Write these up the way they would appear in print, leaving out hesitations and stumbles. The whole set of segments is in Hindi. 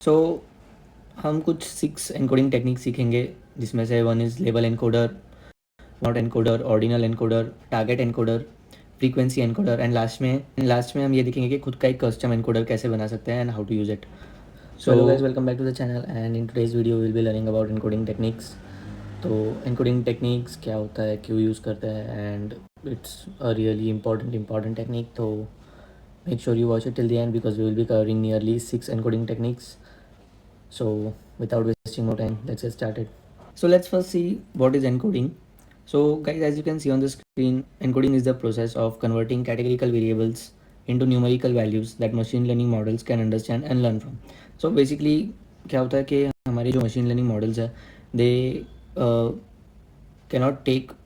सो हम कुछ 6 एनकोडिंग टेक्निक सीखेंगे, जिसमें से one is label encoder, hot encoder, ordinal encoder, target encoder, frequency encoder and last में हम ये देखेंगे कि खुद का एक कस्टम एनकोडर कैसे बना सकते हैं and how to use it. So hello guys, welcome back to the channel and in today's video will be learning about encoding techniques. तो एनकोडिंग टेक्निक्स क्या होता है, क्यों यूज़ करते हैं, and it's a really important technique. तो make sure you watch it till the end because we will be covering nearly 6 encoding techniques. So without wasting more time, let's get started. So let's first see what is encoding. So guys, as you can see on the screen, encoding is the process of converting categorical variables into numerical values that machine learning models can understand and learn from. So basically क्या होता है कि हमारे जो machine learning models है, they cannot take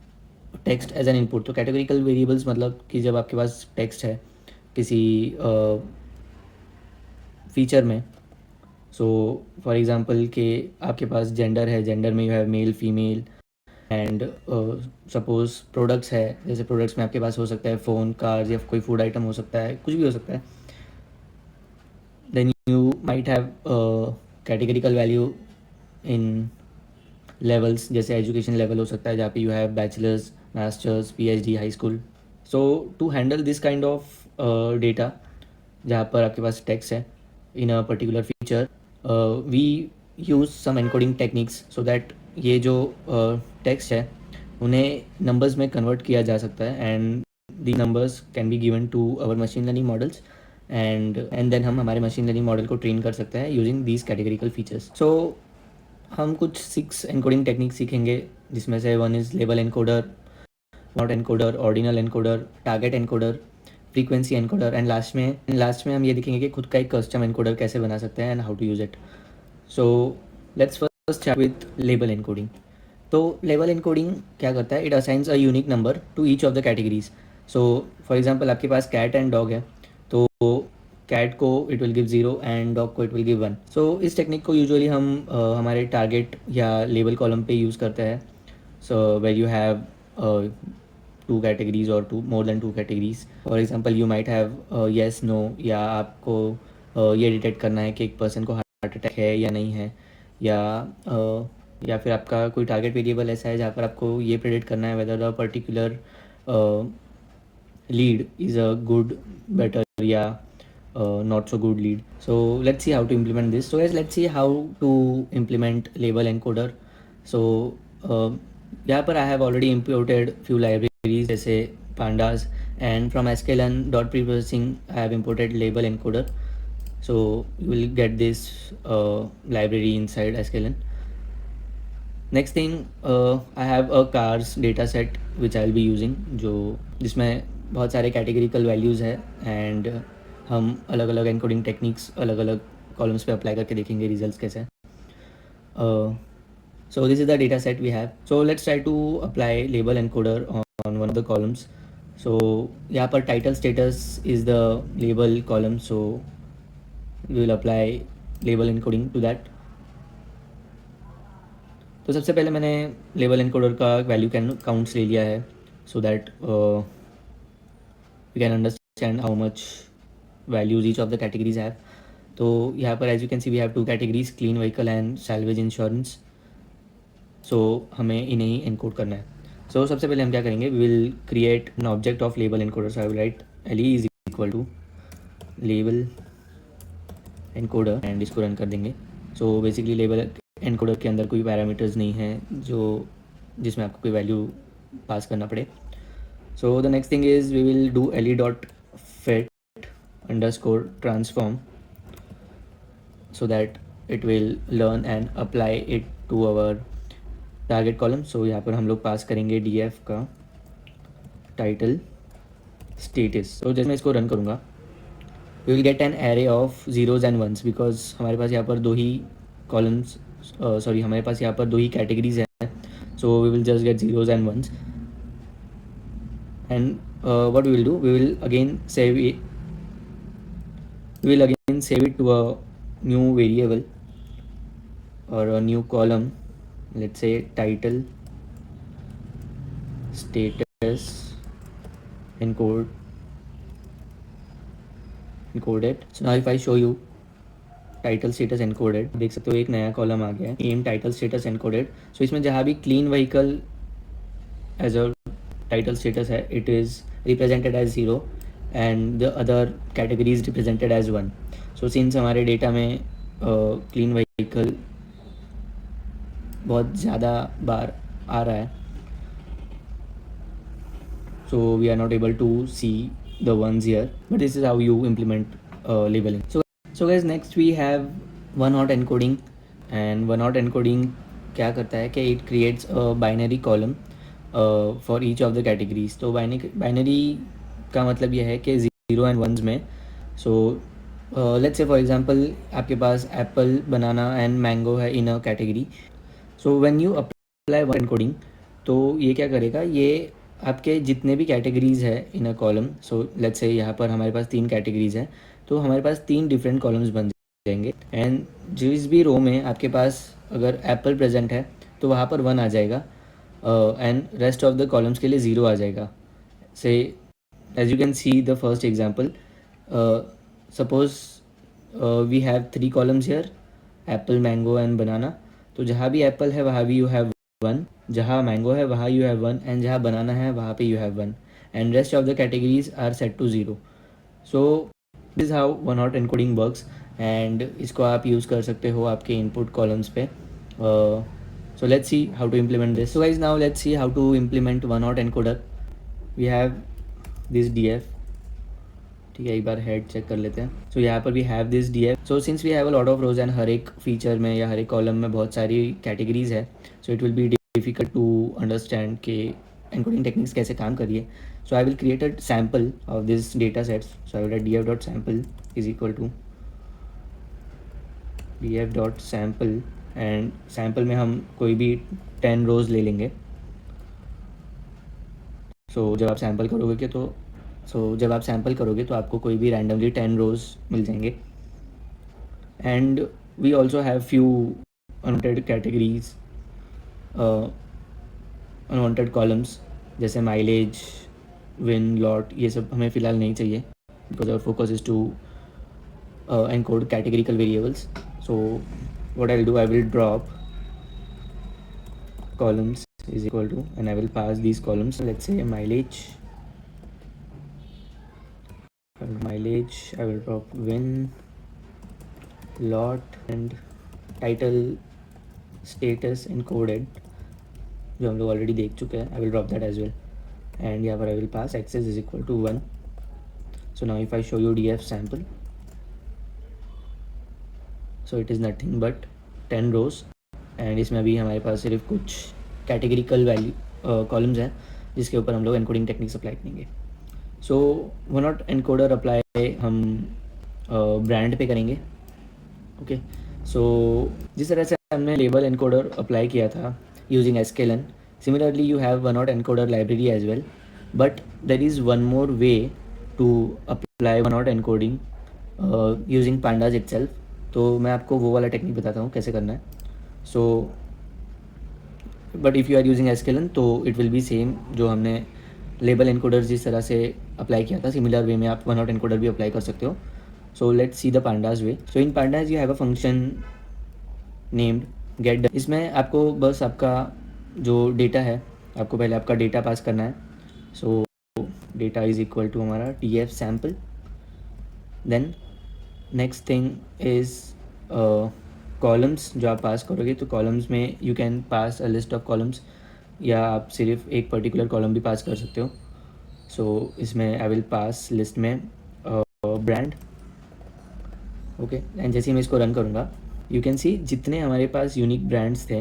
text as an input. तो कैटेगरिकल वेरिएबल्स मतलब कि जब आपके पास टेक्स्ट है किसी फीचर में. सो फॉर एग्जांपल कि आपके पास जेंडर है, जेंडर में you have male female and suppose products है, जैसे प्रोडक्ट्स में आपके पास हो सकता है फ़ोन, कार्स या कोई फूड आइटम हो सकता है, कुछ भी हो सकता है. Then you might have categorical value in levels, जैसे एजुकेशन लेवल हो सकता है जहाँ पे you have bachelors, masters, PhD, high school. So to handle this kind of data जहाँ पर आपके पास टेक्स्ट है in a particular feature, we use some encoding techniques so that ये जो टेक्स्ट है उन्हें नंबर्स में कन्वर्ट किया जा सकता है and the numbers can be given to our machine learning models and then हम हमारे मशीन लर्निंग मॉडल को ट्रेन कर सकते हैं using these categorical features. So हम कुछ 6 एनकोडिंग टेक्निक सीखेंगे, जिसमें से one is label encoder, hot encoder, ordinal encoder, target encoder, frequency encoder and last में हम ये देखेंगे कि खुद का एक कस्टम एनकोडर कैसे बना सकते हैं and how to use it. So let's first start with label encoding. तो लेबल एनकोडिंग क्या करता है, it assigns a unique number to each of the categories. So for example आपके पास कैट एंड डॉग है, तो कैट को it will give 0 and dog को इट विल गिव 1. सो इस टेक्निक को यूजुअली हम हमारे टारगेट या लेबल कॉलम पे यूज़ करते हैं. So where you have two categories और two more than two categories. For example you might have yes no, या आपको ये डिटेक्ट करना है कि एक पर्सन को हार्ट अटैक है या नहीं है, या फिर आपका कोई टारगेट वेरिएबल ऐसा है जहाँ पर आपको ये प्रेडिक्ट करना है whether the particular lead is a good, better या not so good lead. So let's see how to implement this. So guys, let's see how to implement label encoder. So यहाँ पर I have already imported few libraries जैसे pandas, and from sklearn dot preprocessing I have imported label encoder. So you will get this library inside sklearn. Next thing, I have a cars data set which I will be using, जो जिसमें बहुत सारे कैटेगरिकल वैल्यूज़ है एंड हम अलग अलग एनकोडिंग टेक्निक्स अलग अलग कॉलम्स पे अप्लाई करके देखेंगे रिजल्ट्स कैसे हैं. So this is the data set we have. So let's try to apply label encoder on one of the columns. So यहाँ पर title status is the label column, so we will apply label encoding to that. तो सबसे पहले मैंने लेबल एनकोडर का वैल्यू काउंट्स ले लिया है so that we can understand how much values each of the categories have. तो यहाँ पर as you can see we have two categories, clean vehicle and salvage insurance. So हमें इन्हें ही एनकोड करना है. सो सबसे पहले हम क्या करेंगे, we will create an object of label encoder. So I will write LE is equal to label encoder and इसको रन कर देंगे. सो बेसिकली लेबल एनकोडर के अंदर कोई पैरामीटर्स नहीं है जो जिसमें आपको कोई वैल्यू पास करना पड़े. So the next thing is we will do LE dot fit underscore transform so that it will learn and apply it to our target column. So यहाँ पर हम लोग पास करेंगे df का टाइटल स्टेटस. तो जैसे मैं इसको रन करूँगा, we will get an array of zeros and ones because हमारे पास यहाँ पर दो ही कॉलम्स, सॉरी हमारे पास यहाँ पर दो ही कैटेगरीज हैं. So we will just get zeros and ones. And what we will do, we will again save it to a new variable or a new column. Let's say title status encoded. So now if I show you title status encoded, देख सकते हो एक नया कॉलम आ गया है, M title status encoded. So इसमें जहाँ भी clean vehicle as a title status है, it is represented as 0 and the other category is represented as 1. So since हमारे डेटा में क्लीन व्हीकल बहुत ज़्यादा बार आ रहा है, so we are not able to see the ones here, but this is how you implement labeling. So guys, next we have one hot encoding. And one hot encoding क्या करता है कि it creates a binary column for each of the categories. तो binary का मतलब यह है कि 0 and 1s में. so let's say for example आपके पास एप्पल, बनाना एंड मैंगो है in a category. so when you apply one encoding, तो ये क्या करेगा, ये आपके जितने भी कैटेगरीज़ है in a column. So let's say यहाँ पर हमारे पास 3 कैटेगरीज़ हैं, तो हमारे पास 3 डिफरेंट कॉलम्स बन जाएंगे. एंड जिस भी रो में आपके पास अगर एप्पल प्रेजेंट है तो वहाँ पर 1 आ जाएगा and rest of the columns के लिए 0 आ जाएगा. So as you can see the first example, suppose we have 3 columns here, apple, mango and banana. तो जहाँ भी एप्पल है वहाँ भी यू हैव 1, जहाँ मैंगो है वहाँ यू हैव 1, एंड जहाँ बनाना है वहाँ पे you have 1, and rest of the categories are set to 0. So this is how one hot encoding works. And इसको आप यूज़ कर सकते हो आपके इनपुट कॉलम्स पे. So let's see how to implement this. So guys, now let's see how to implement one hot encoder. We have this DF. ठीक है, एक बार हेड चेक कर लेते हैं. सो यहाँ पर we have this DF. So since we have a lot of rows and हर एक फीचर में या हर एक कॉलम में बहुत सारी कैटेगरीज है, so it will be difficult to understand कि एनकोडिंग टेक्निक्स कैसे काम करिए. So I will create a sample of this data sets. So I will df.sample is equal to df.sample and sample में हम कोई भी 10 रोज ले लेंगे. सो जब आप सैम्पल करोगे तो आपको कोई भी रैंडमली 10 रोज मिल जाएंगे. And we also have few unwanted categories, unwanted columns, जैसे माइलेज, विन, लॉट. ये सब हमें फ़िलहाल नहीं चाहिए because our focus is to encode categorical variables. So what I'll do, I will drop columns is equal to, and I will pass these columns. Let's say mileage, I will drop win, lot, and title status encoded जो हम लोग ऑलरेडी देख चुके हैं. I will drop that as well. And यहाँ पर I will pass access is equal to 1. So now if I show you df sample, so it is nothing but 10 rows. And इसमें अभी हमारे पास सिर्फ कुछ कैटेगरिकल वैल्यू कॉलम्स हैं जिसके ऊपर हम लोग एनकोडिंग टेक्निक्स अप्लाई करेंगे. So one hot encoder apply हम ब्रांड पे करेंगे. ओके, सो जिस तरह से हमने लेबल एनकोडर अप्लाई किया था using sklearn, similarly you have one hot encoder library as well, but there is one more way to apply one hot encoding using pandas itself. तो मैं आपको वो वाला टेक्निक बताता हूँ कैसे करना है. So but if you are using sklearn तो इट विल बी सेम जो हमने लेबल एनकोडर जिस तरह से अप्लाई किया था, सिमिलर वे में आप वन हॉट एनकोडर भी अप्लाई कर सकते हो. So let's see the pandas way. So in pandas you have a function named get. इसमें आपको बस आपका जो डेटा है, आपको पहले आपका डेटा पास करना है. So data is equal to हमारा df sample. Then next thing is columns जो आप पास करोगे. तो कॉलम्स में you can pass a list of columns, या आप सिर्फ एक पर्टिकुलर कॉलम भी पास कर सकते हो. सो इसमें आई विल पास लिस्ट में ब्रांड. ओके, एंड जैसे ही मैं इसको रन करूँगा यू कैन सी जितने हमारे पास यूनिक ब्रांड्स थे,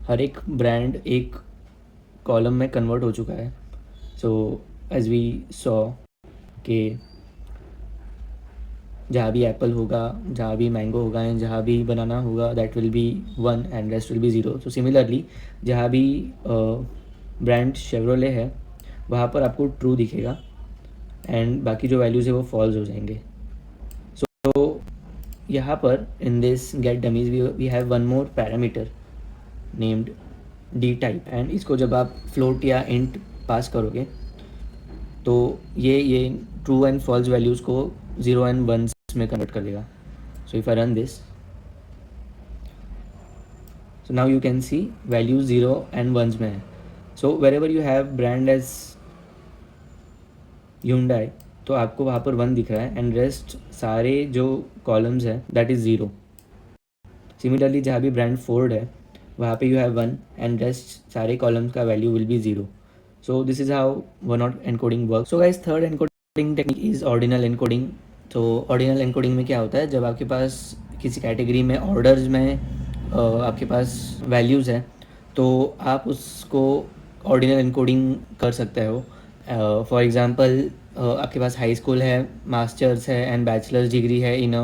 हर एक ब्रांड एक कॉलम में कन्वर्ट हो चुका है. सो एज वी सॉ कि जहाँ भी एप्पल होगा, जहाँ भी मैंगो होगा एंड जहाँ भी बनाना होगा, that will B 1 and rest will be 0. So similarly जहाँ भी ब्रांड शेवरोले है वहाँ पर आपको ट्रू दिखेगा एंड बाकी जो वैल्यूज़ है वो फॉल्स हो जाएंगे. सो यहाँ पर in this get dummies we have one more parameter named dtype. And इसको जब आप फ्लोट या इंट पास करोगे तो ये ट्रू एंड फॉल्स वैल्यूज़ को 0 एंड 1 में कन्वर्ट कर देगा. So if I run this, so now you can see value 0 and 1 में है. So wherever you have brand as Hyundai तो आपको वहाँ पर 1 दिख रहा है एंड रेस्ट सारे जो कॉलम्स है दैट इज़ 0. सिमिलरली जहाँ भी ब्रांड फोर्ड है वहाँ पे यू हैव 1 एंड रेस्ट सारे कॉलम्स का value will be 0. So this is how one hot encoding work. So guys third encoding technique is ordinal encoding. तो ऑर्डिनल एनकोडिंग में क्या होता है, जब आपके पास किसी कैटेगरी में ऑर्डर्स में आपके पास वैल्यूज़ है तो आप उसको ऑर्डिनल एनकोडिंग कर सकते हो. फॉर एग्ज़ाम्पल आपके पास हाई स्कूल है, मास्टर्स है एंड बैचलर्स डिग्री है इन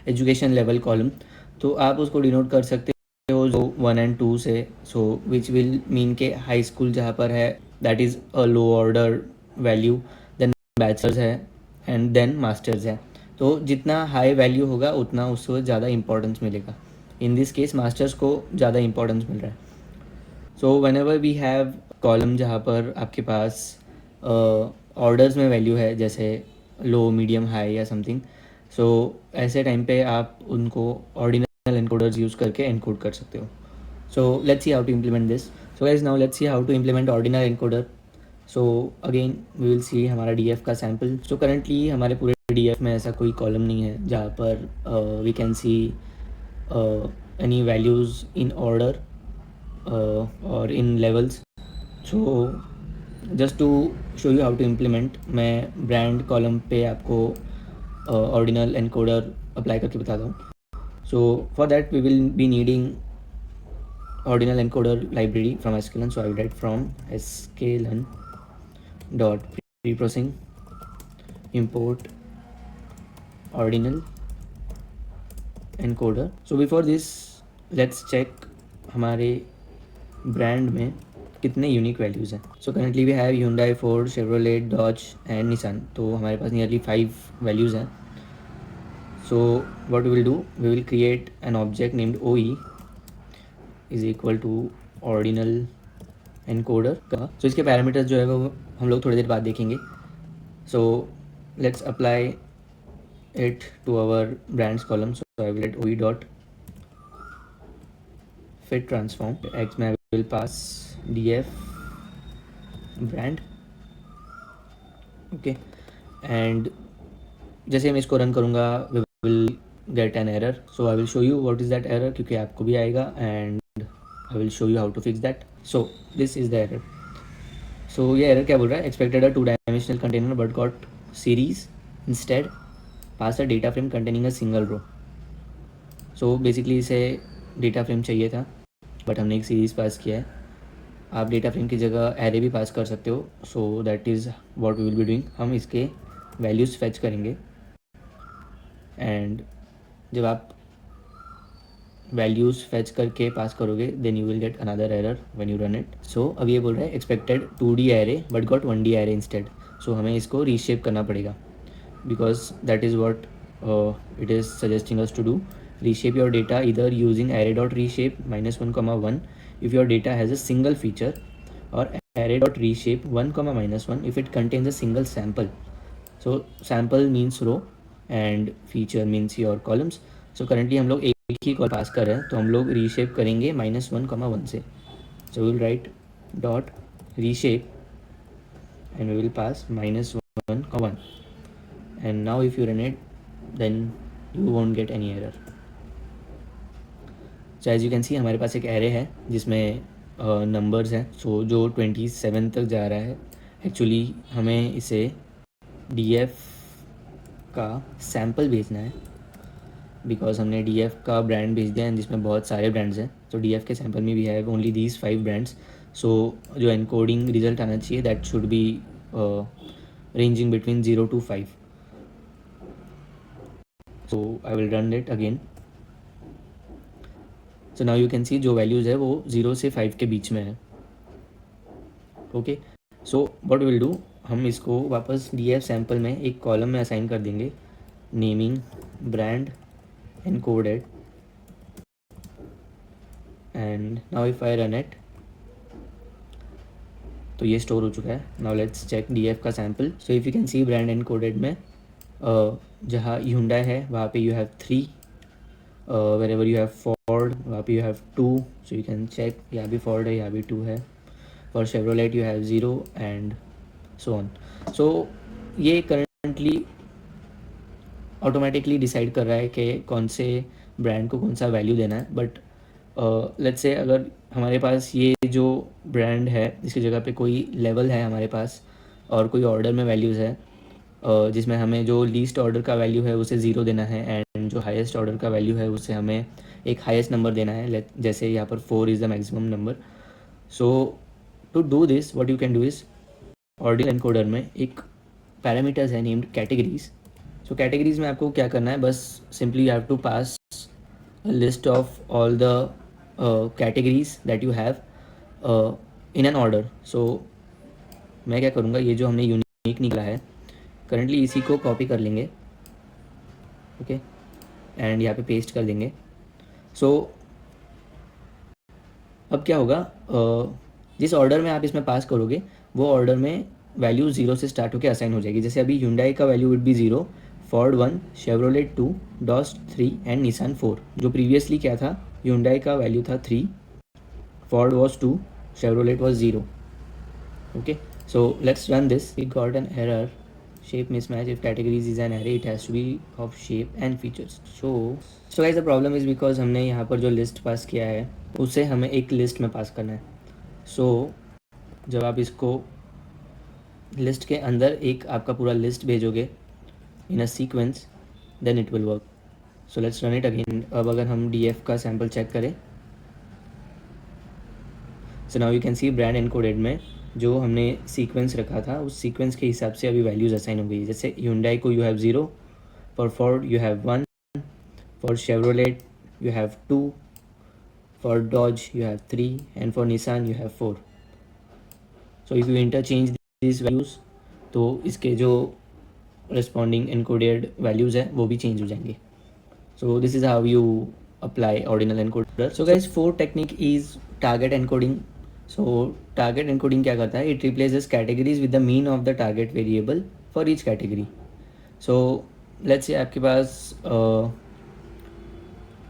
एजुकेशन लेवल कॉलम, तो आप उसको डिनोट कर सकते हो जो 1 एंड 2 से. सो विच विल मीन के हाई स्कूल जहाँ पर है that is a low order value, then bachelors है एंड देन मास्टर्स है. तो जितना हाई वैल्यू होगा उतना उसको ज़्यादा इंपॉर्टेंस मिलेगा. इन दिस केस मास्टर्स को ज़्यादा इंपॉर्टेंस मिल रहा है. So whenever we have column जहाँ पर आपके पास ऑर्डर्स में वैल्यू है जैसे लो, मीडियम, हाई या समथिंग, सो ऐसे टाइम पे आप उनको ऑर्डिनल एनकोडर्स यूज़ करके एनकोड कर सकते हो. So let's see how to implement this. So guys now let's see how to implement ordinal encoder. So again we will see हमारा DF का सैम्पल. सो करंटली हमारे पूरे DF में ऐसा कोई कॉलम नहीं है जहाँ पर we can see any values in order और in levels. So just to show you how to implement, मैं ब्रांड कॉलम पे आपको ऑर्डिनल एनकोडर अप्लाई करके बताता हूँ. So for that we will be needing ordinal encoder library from sklearn. So I will write from sklearn dot preprocessing import ordinal encoder. So before this let's check हमारे ब्रांड में कितने यूनिक वैल्यूज़ हैं. So currently we have Hyundai, Ford, Chevrolet, Dodge and Nissan. तो हमारे पास नियरली 5 वैल्यूज़ हैं. So what we will do, we will create an object named OE is equal to ordinal encoder का. सो इसके पैरामीटर्स जो है वो हम लोग थोड़ी देर बाद देखेंगे. So let's apply it to our brands column. So I will let OE dot fit transform X में I will pass DF brand. Okay, and जैसे मैं इसको रन करूँगा we will get an error. So I will show you what is that error, क्योंकि आपको भी आएगा and I will show you how to fix that. So this is the error. So ये error क्या बोल रहा है, expected a 2-dimensional container but got series instead, pass a data frame containing a single row. So basically इसे data frame चाहिए था but हमने एक series पास किया है. आप data frame की जगह array भी पास कर सकते हो. So that is what we will be doing. हम इसके values fetch करेंगे and जब आप वैल्यूज़ फेच करके पास करोगे then you will get another error when you run it. So अब ये बोल रहा है expected 2D array but got 1D array instead. So हमें इसको रीशेप करना पड़ेगा because that is what it is suggesting us to do. Reshape your data इधर using array dot reshape -1, if your data has a single feature, or array dot reshape 1, -1 if it contains a single sample. So sample means row and feature means your columns. So currently हम लोग एक ही कॉल पास कर रहे हैं तो हम लोग रीशेप करेंगे -1, से. So will write dot reshape and we will pass -1, and now if you run it then you won't get any error. So as you can see हमारे पास एक एरे है जिसमें नंबर्स हैं. सो जो 27 तक जा रहा है एक्चुअली हमें इसे DF का सैम्पल भेजना है बिकॉज हमने DF का ब्रांड भेज दिया है जिसमें बहुत सारे ब्रांड्स हैं. तो DF के सैम्पल में we have only these 5 brands. So जो एनकोडिंग रिजल्ट आना चाहिए that should be ranging between 0 to 5. So I will run it again. So now you can see जो वैल्यूज़ है वो 0 से 5 के बीच में है. Okay, so what will do, हम इसको वापस DF सैम्पल में एक कॉलम में असाइन कर देंगे naming brand encoded, and now if I run it तो ये स्टोर हो चुका है. नाउ लेट्स चेक DF का sample. So if you can see brand encoded में जहाँ Hyundai है वहाँ पे you have 3, wherever you have Ford, वहाँ पे you have 2, so you can check, यहाँ भी Ford है, यहाँ भी 2 है. For Chevrolet you have 0 and so on. So ये currently ऑटोमेटिकली डिसाइड कर रहा है कि कौन से ब्रांड को कौन सा वैल्यू देना है. बट लेट्स से अगर हमारे पास ये जो ब्रांड है इसकी जगह पे कोई लेवल है हमारे पास और कोई ऑर्डर में वैल्यूज़ है जिसमें हमें जो लीस्ट ऑर्डर का वैल्यू है उसे ज़ीरो देना है एंड जो हाईएस्ट ऑर्डर का वैल्यू है उसे हमें एक हाईएस्ट नंबर देना है. जैसे यहाँ पर 4 is the maximum number. So to do this what you can do is ordinal encoder में एक पैरामीटर्स है नेम्ड कैटेगरीज. सो कैटेगरीज में आपको क्या करना है, बस simply you have to pass a list of all the categories that you have in an order. So मैं क्या करूँगा, ये जो हमने यूनिक निकला है करंटली इसी को कॉपी कर लेंगे, ओके, एंड यहाँ पे पेस्ट कर देंगे. सो अब क्या होगा, जिस ऑर्डर में आप इसमें पास करोगे वो ऑर्डर में वैल्यू 0 से स्टार्ट होकर असाइन हो जाएगी. जैसे अभी Hyundai का value would be 0, Ford 1, Chevrolet 2, Dodge 3 and Nissan 4. जो प्रीवियसली क्या था, Hyundai का वैल्यू था 3, Ford was 2, Chevrolet was 0. Okay, so let's run this. We got an error, shape mismatch. If categories is an array, it has to be of shape and features. So guys, the problem is because हमने यहाँ पर जो लिस्ट पास किया है उसे हमें एक लिस्ट में पास करना है. So जब आप इसको लिस्ट के अंदर एक आपका पूरा लिस्ट भेजोगे in a sequence, then it will work. So let's run it again. अब अगर हम df का सैम्पल चेक करें, so now you can see brand encoded में जो हमने सीक्वेंस रखा था उस सीक्वेंस के हिसाब से अभी वैल्यूज़ असाइन हो गई. जैसे Hyundai को you have 0, for Ford you have 1, for Chevrolet you have 2, for Dodge you have 3 and for Nissan you have 4. So if you interchange these values तो इसके जो responding encoded values है वो भी change हो जाएंगे. So this is how you apply ordinal encoder. So guys, fourth technique is target encoding. So target encoding क्या करता है, it replaces categories with the mean of the target variable for each category. So let's say आपके पास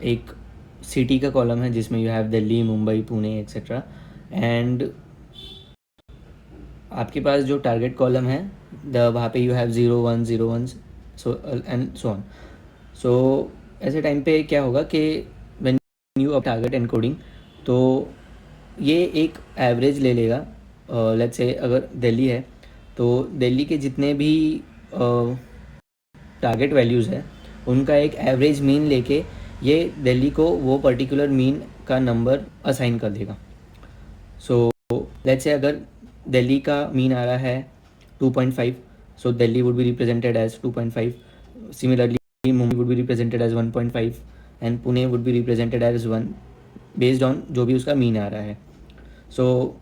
एक सिटी का कॉलम है जिसमें you have Delhi, Mumbai, Pune etcetera, and आपके पास जो टारगेट कॉलम है वहाँ पे you have 0 1 0 1 so and so on. So ऐसे टाइम पे क्या होगा कि when you up target encoding तो ये एक एवरेज ले लेगा. लेट्स से अगर दिल्ली है तो दिल्ली के जितने भी टारगेट वैल्यूज़ है उनका एक एवरेज मीन लेके ये दिल्ली को वो पर्टिकुलर मीन का नंबर असाइन कर देगा. सो लेट्स से अगर दिल्ली का मीन आ रहा है 2.5, so Delhi would be represented as 2.5. Similarly Mumbai would be represented as 1.5 and Pune would be represented as 1 based on जो भी उसका मीन आ रहा है. सो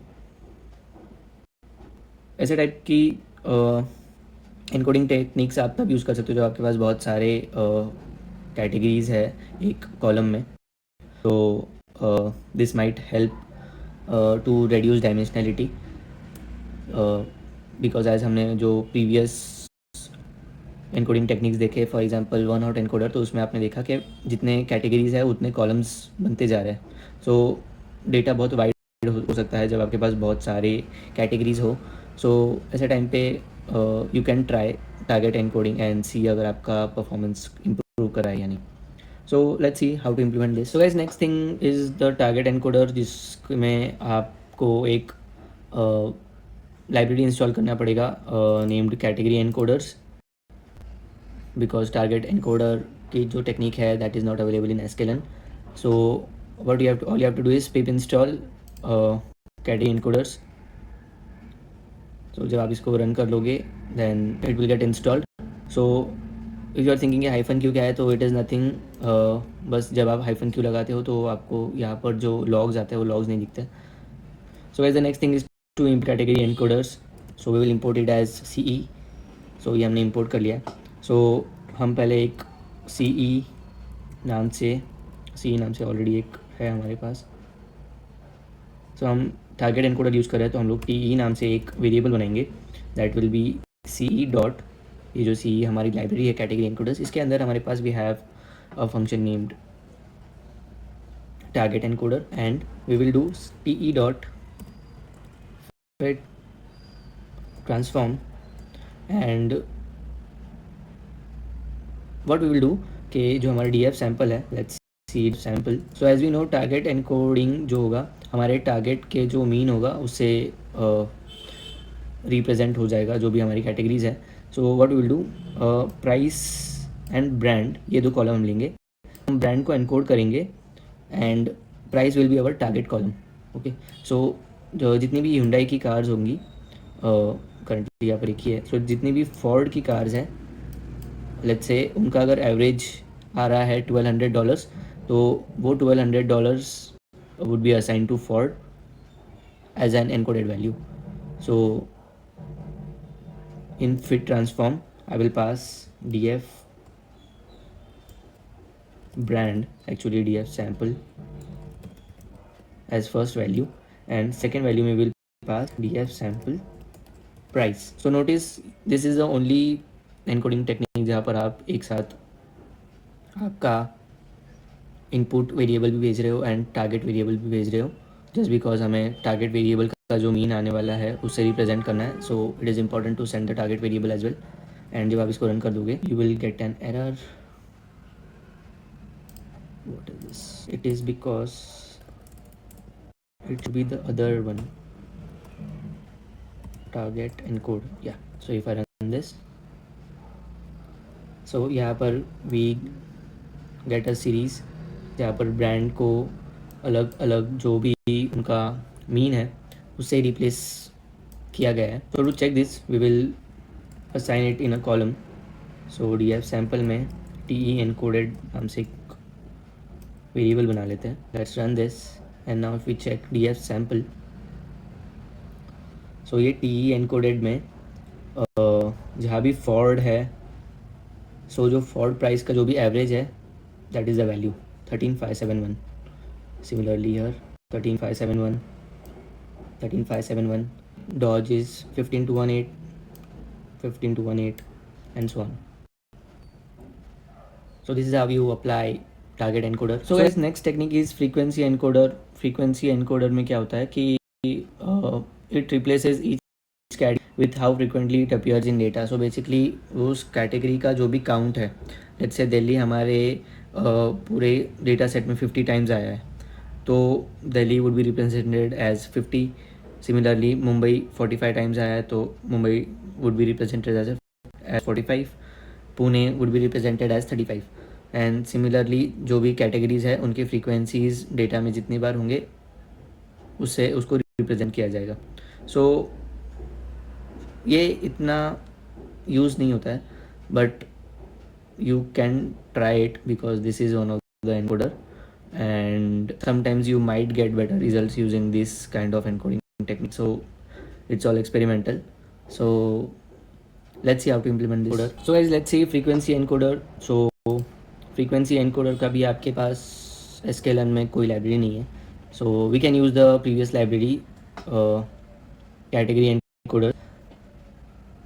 ऐसे टाइप की एनकोडिंग टेक्निक्स आप तब यूज़ कर सकते हो जब आपके पास बहुत सारे कैटेगरीज है एक कॉलम में. तो this might help to reduce dimensionality because as हमने जो प्रीवियस एनकोडिंग टेक्निक्स देखे, for example one hot encoder, तो उसमें आपने देखा कि जितने कैटेगरीज है उतने कॉलम्स बनते जा रहे हैं. सो डेटा बहुत वाइड हो सकता है जब आपके पास बहुत सारे कैटेगरीज हो. सो ऐसे टाइम पे you can try target encoding and see अगर आपका परफॉर्मेंस इम्प्रूव करा है या नहीं. So let's see how to implement this. So guys, next thing is the target encoder, जिसमें आपको एक लाइब्रेरी इंस्टॉल करना पड़ेगा named category encoders, because target encoder की जो टेक्निक है that is not available in sklearn. So what you have to all you have to do is pip install category encoders. So जब आप इसको रन कर लोगे then it will get installed. So if you are thinking hyphen Q क्या है, तो it is nothing. बस जब आप हाइफन क्यू लगाते हो तो आपको यहाँ पर जो लॉग्स आते हैं वो लॉग्स नहीं दिखते. So guys, the next thing is to import category encoders. So we will import it as CE. So ये हमने import कर लिया. So हम पहले एक CE नाम से ऑलरेडी एक है हमारे पास. सो हम टारगेट एनकोडर यूज़ कर रहे हैं तो हम लोग TE नाम से एक वेरिएबल बनाएंगे that will B CE dot, ये जो CE हमारी लाइब्रेरी है कैटेगरी एनकोडर्स, इसके अंदर हमारे पास we have a function named target encoder, and we will do te dot fit transform. And what we will do कि जो हमारा डी एफ सैम्पल है, let's see sample. So as we know target encoding जो होगा हमारे टारगेट के जो मीन होगा उससे रिप्रेजेंट हो जाएगा जो भी हमारी कैटेगरीज है. So what will do, price and brand, ये दो कॉलम हम लेंगे, हम ब्रांड को एनकोड करेंगे and price will be our target column. Okay, so जो जितनी भी Hyundai की कार्स होंगी, करंटली यहाँ पर एक ही है, सो जितनी भी फोर्ड की कार्स हैं, लेट्स से उनका अगर एवरेज आ रहा है $1200, तो वो $1200 would be assign to Ford as an encoded value. So in fit transform I will pass df brand, actually df sample as first value, and second value we will pass df sample price. So notice this is the only encoding technique जहाँ पर आप एक साथ आपका इनपुट वेरिएबल भी भेज रहे हो एंड टारगेट वेरिएबल भी भेज रहे हो, जस्ट बिकॉज हमें टारगेट वेरिएबल का जो मीन आने वाला है उससे रिप्रेजेंट करना है. So it is important to send the target variable as well. And जब आप इसको रन कर दोगे you will get an error. What is this? It is because it should be the other one, target encode. या so if I run this, so यहाँ पर वी गेट अ सीरीज जहाँ पर ब्रांड को अलग अलग जो भी उनका मीन है उससे रिप्लेस किया गया है. So to check this we will assign it in a column. So D F sample में टी ई एनकोडेड नाम से एक वेरिएबल बना लेते हैं. Let's run this and now if we check D F sample, so ये टी ई एनकोडेड में जहाँ भी फोर्ड है, सो जो फोर्ड प्राइस का जो भी एवरेज है that is the value 13571. Similarly here 13571, 13571. Dodge is 15218, 15218, and so on. So this is how you apply target encoder. So guys, next technique is frequency encoder. Frequency encoder में क्या होता है कि it replaces each category with how frequently it appears in data. So basically उस कैटेगरी का जो भी काउंट है, let's say दिल्ली हमारे पूरे डेटा सेट में 50 टाइम्स आया है, तो Delhi would be represented as 50. Similarly Mumbai 45 times आया है तो Mumbai would be represented as 45. Pune would be represented as 35. And similarly जो भी कैटेगरीज है उनके फ्रीक्वेंसीज डेटा में जितनी बार होंगे उससे उसको रिप्रेजेंट किया जाएगा. सो ये इतना यूज़ नहीं होता है, but you can try it because this is one of the encoder, and sometimes you might get better results using this kind of encoding technique. So it's all experimental. So let's see how to implement this encoder. So guys, let's see frequency encoder. So frequency encoder का भी आपके पास sklearn में कोई library नहीं है, so we can use the previous library category encoder.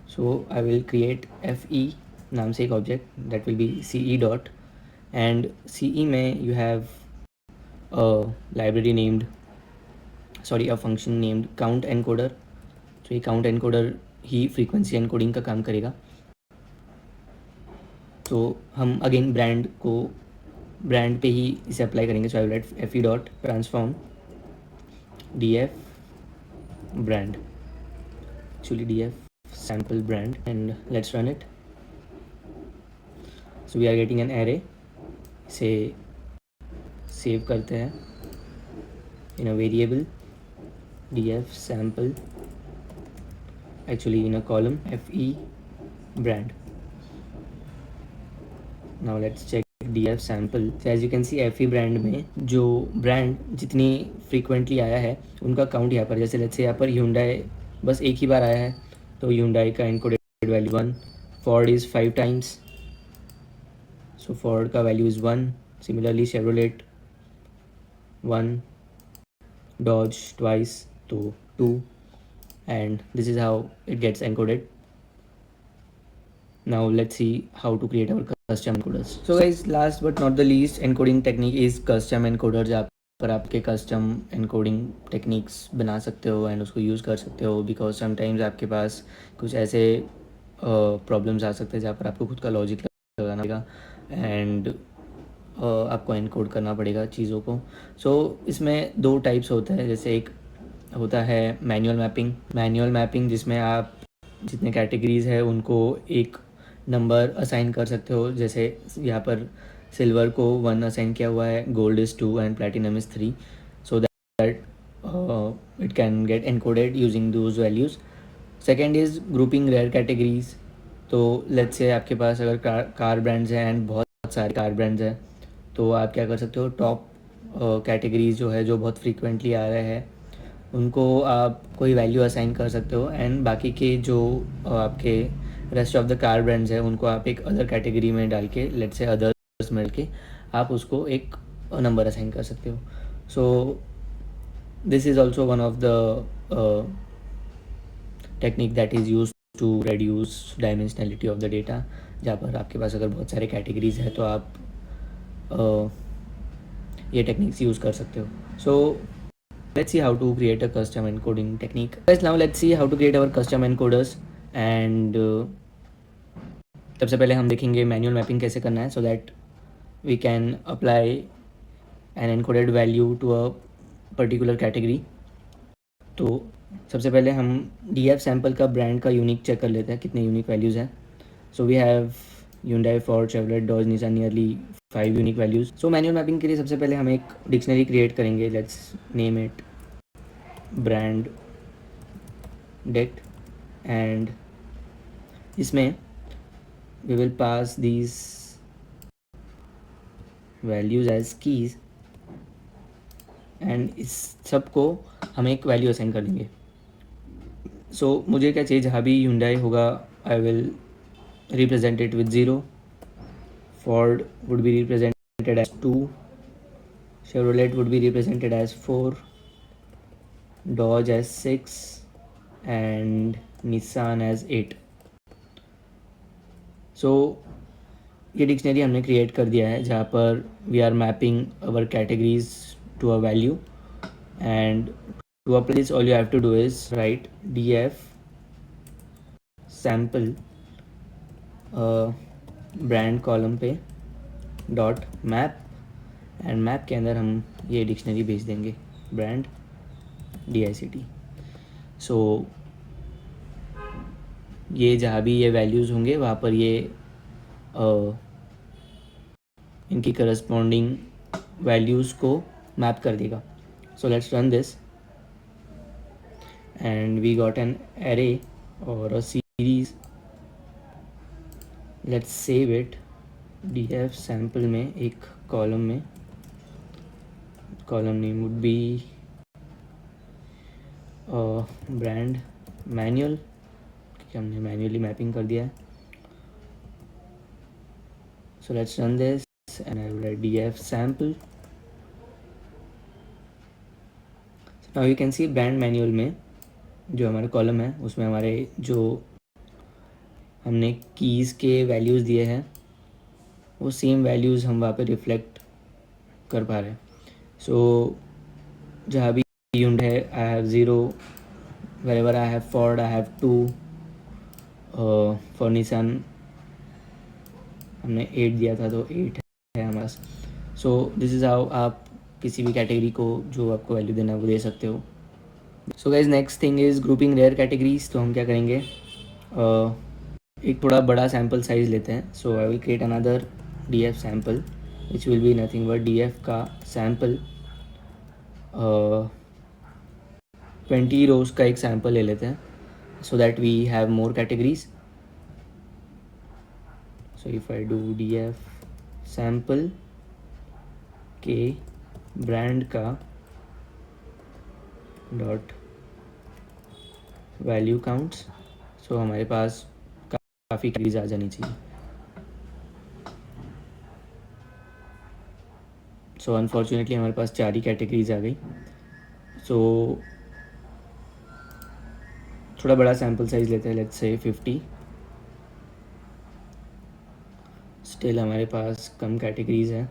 So I will create fe नाम से एक object that will be C E dot, and C E में you have a library named, sorry a function named count encoder. तो ये काउंट एनकोडर ही फ्रीक्वेंसी एनकोडिंग का काम करेगा. तो हम अगेन ब्रांड पे ही इसे अप्लाई करेंगे. So I will write F E dot transform D F brand, actually D F sample brand, and let's run it. So we are getting an array. इसे सेव करते हैं in a variable df sample, actually in a column fe brand. Now let's check df sample. So as you can see fe brand में जो ब्रांड जितनी फ्रीक्वेंटली आया है उनका काउंट यहाँ पर, जैसे लेट्स से यहाँ पर Hyundai बस एक ही बार आया है तो Hyundai का encoded value 1. Ford is 5 times, so Ford का value is 1. Similarly Chevrolet 1, Dodge twice, तो 2, and this is how it gets encoded. Now let's see how to create our custom encoders. So guys, last but not the least encoding technique is custom encoders. पर आपके कस्टम एनकोडिंग टेक्निक्स बना सकते हो एंड उसको यूज़ कर सकते हो, बिकॉज समटाइम्स आपके पास कुछ ऐसे प्रॉब्लम्स आ सकते हैं जहाँ पर आपको खुद का लॉजिक लगाना पड़ेगा एंड आपको एनकोड करना पड़ेगा चीज़ों को. सो इसमें दो टाइप्स होते हैं. जैसे एक होता है मैनुअल मैपिंग जिसमें आप जितने कैटेगरीज है उनको एक नंबर असाइन कर सकते हो. जैसे यहाँ पर सिल्वर को 1 असाइन किया हुआ है, gold is 2 and platinum is 3, so that it can get encoded using those values. Second is grouping rare categories. तो लेट्स से आपके पास अगर कार ब्रांड्स हैं एंड बहुत सारे कार ब्रांड्स हैं, तो आप क्या कर सकते हो, टॉप कैटेगरीज जो है जो बहुत फ्रीक्वेंटली आ रहे हैं उनको आप कोई वैल्यू असाइन कर सकते हो एंड बाकी के जो आपके rest of the car brands हैं उनको आप एक अदर कैटेगरी में डाल के, लेट्स से अदर्स में डाल के आप उसको एक नंबर असाइन कर सकते हो. So this is also one of the technique that is use to reduce dimensionality of the data. जहाँ पर आपके पास अगर बहुत सारे कैटेगरीज हैं तो आप ये टेक्निक्स यूज़ कर सकते हो. सो let's see how to create a custom encoding technique. Guys, now let's see how to create our custom encoders and सबसे पहले हम देखेंगे मैनुअल मैपिंग कैसे करना है, so that we can apply an encoded value to a particular category. तो सबसे पहले हम df sample का ब्रांड का यूनिक चेक कर लेते हैं कितने यूनिक वैल्यूज़ हैं. So we have Hyundai, Ford, Chevrolet, Dodge, Nissan, nearly 5 unique values. So manual mapping के लिए सबसे पहले हम एक डिक्शनरी क्रिएट करेंगे. लेट्स नेम इट ब्रांड डेट एंड इसमें we will pass these values as keys and इस सब को हम एक वैल्यू असाइन कर देंगे. सो मुझे क्या चाहिए, जहाँ भी Hyundai होगा I will represent it with 0, Ford would be represented as 2, Chevrolet would be represented as 4, Dodge as 6 and Nissan as 8. So ये डिक्शनरी हमने क्रिएट कर दिया है जहाँ पर we are mapping our categories to a value and to apply this all you have to do is write df sample brand column पे डॉट मैप एंड मैप के अंदर हम ये डिक्शनरी भेज देंगे ब्रांड dict. सो ये जहाँ भी ये वैल्यूज़ होंगे वहाँ पर ये इनकी करस्पॉन्डिंग वैल्यूज़ को मैप कर देगा. So let's run this and we got an array और a series. Let's save it df sample में एक कॉलम में. Column name would be brand manual क्योंकि हमने मैन्युअली मैपिंग कर दिया है. So let's run this and I will write df sample. So now you can see brand manual में जो हमारे कॉलम है उसमें हमारे जो हमने कीज़ के वैल्यूज़ दिए हैं वो सेम वैल्यूज़ हम वहाँ पे रिफ्लेक्ट कर पा रहे हैं. सो जहाँ भी यूनिट है I have 0, wherever I have Ford I have 2, for Nissan हमने 8 दिया था तो 8 है हमारे पास. सो दिस इज़ हाउ आप किसी भी कैटेगरी को जो आपको वैल्यू देना है वो दे सकते हो. So guys next thing is grouping rare categories. तो हम क्या करेंगे, एक थोड़ा बड़ा सैम्पल साइज़ लेते हैं. So I will create another df sample which will be nothing but df का सैम्पल 20 रोज का एक सैम्पल ले लेते हैं so that we have more categories. So if I do df sample के ब्रांड का डॉट वैल्यू काउंट्स, सो हमारे पास काफ़ी कैटेगरीज आ जानी चाहिए. सो अनफॉर्चुनेटली हमारे पास 4 ही कैटेगरीज आ गई. सो थोड़ा बड़ा सैम्पल साइज़ लेते हैं, लेट्स से 50. स्टिल हमारे पास कम कैटेगरीज हैं.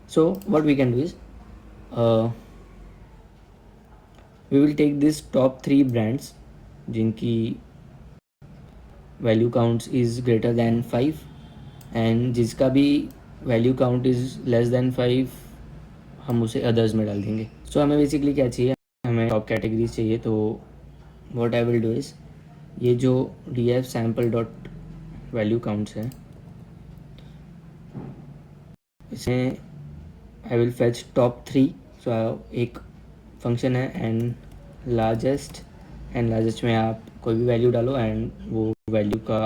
So what we can do is we will take this top 3 brands जिनकी value counts is greater than 5 and जिसका भी value count is less than 5 हम उसे अदर्स में डाल देंगे. सो हमें बेसिकली क्या चाहिए, हमें टॉप कैटेगरीज चाहिए. तो what I will do is ये जो df sample dot value counts है इसमें आई विल फेच टॉप 3. सो एक फंक्शन है एंड लार्जेस्ट में आप कोई भी वैल्यू डालो एंड वो वैल्यू का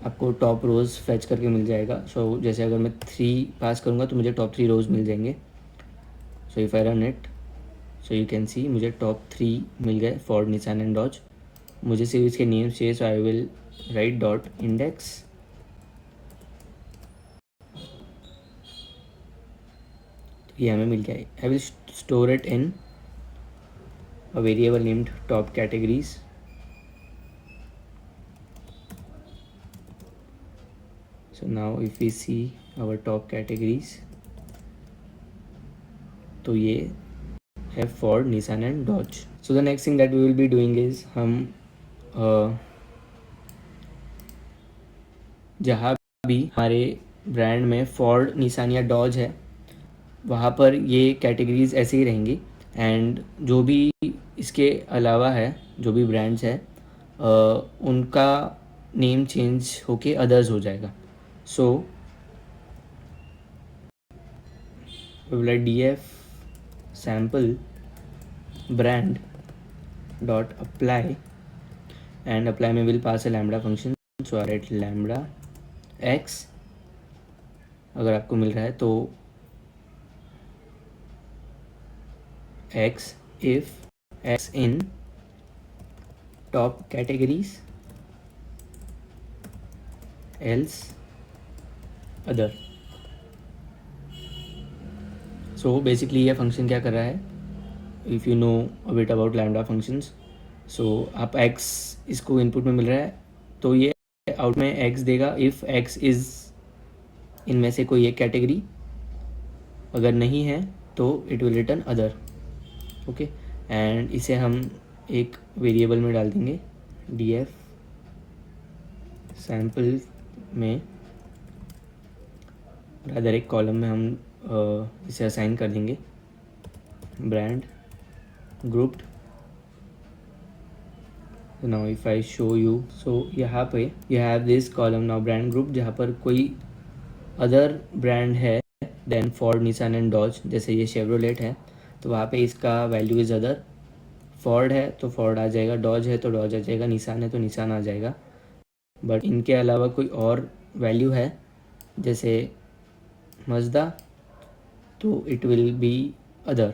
आपको टॉप रोज़ फेच करके मिल जाएगा. सो जैसे अगर मैं 3 पास करूँगा तो मुझे टॉप 3 रोज़ मिल जाएंगे. सो if I run it, so you can सी मुझे टॉप 3 मिल गए, फॉर्ड, निसान एंड डॉज. मुझे सिर्फ इसके नेम्स चाहिए. So I will write dot index ये हमें मिल गया. I will store it in a variable named top categories. So now if we see our top categories, तो ये है Ford, Nissan and Dodge. So the next thing that we will be doing is हम जहाँ भी हमारे ब्रांड में Ford, Nissan या Dodge है वहाँ पर ये कैटेगरीज ऐसे ही रहेंगी एंड जो भी इसके अलावा है जो भी ब्रांड्स है उनका नेम चेंज होके अदर्स हो जाएगा. सो we will write df sample brand dot apply and apply में will pass a lambda function. so I write lambda x. अगर आपको मिल रहा है तो x if x in top categories else other. So basically ये फंक्शन क्या कर रहा है, if you know a bit about lambda functions. So आप x इसको इनपुट में मिल रहा है तो ये आउट में x देगा इफ़ x इज़ इनमें से कोई एक कैटेगरी. अगर नहीं है तो it will return other. Okay and इसे हम एक वेरिएबल में डाल देंगे df सैम्पल में. अदर एक कॉलम में हम इसे असाइन कर देंगे brand grouped. Now if I show you, so यहाँ पे you have this column now brand group जहाँ पर कोई अदर ब्रांड है then Ford, Nissan and Dodge. जैसे ये शेवरोलेट है तो वहाँ पे इसका वैल्यू इज़ अदर. फॉर्ड है तो फॉर्ड आ जाएगा, डॉज है तो डॉज आ जाएगा, निसान है तो निसान आ जाएगा. बट इनके अलावा कोई और वैल्यू है जैसे मज़दा तो it will B other.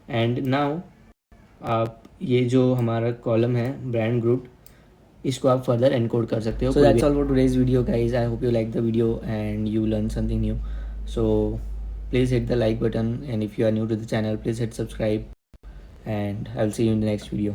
And now आप ये जो हमारा कॉलम है ब्रांड ग्रुप इसको आप फर्दर एनकोड कर सकते हो. So that's all for today's video guys. I hope you like the video and you learn something new. So please hit the like button and if you are new to the channel please hit subscribe and I'll see you in the next video.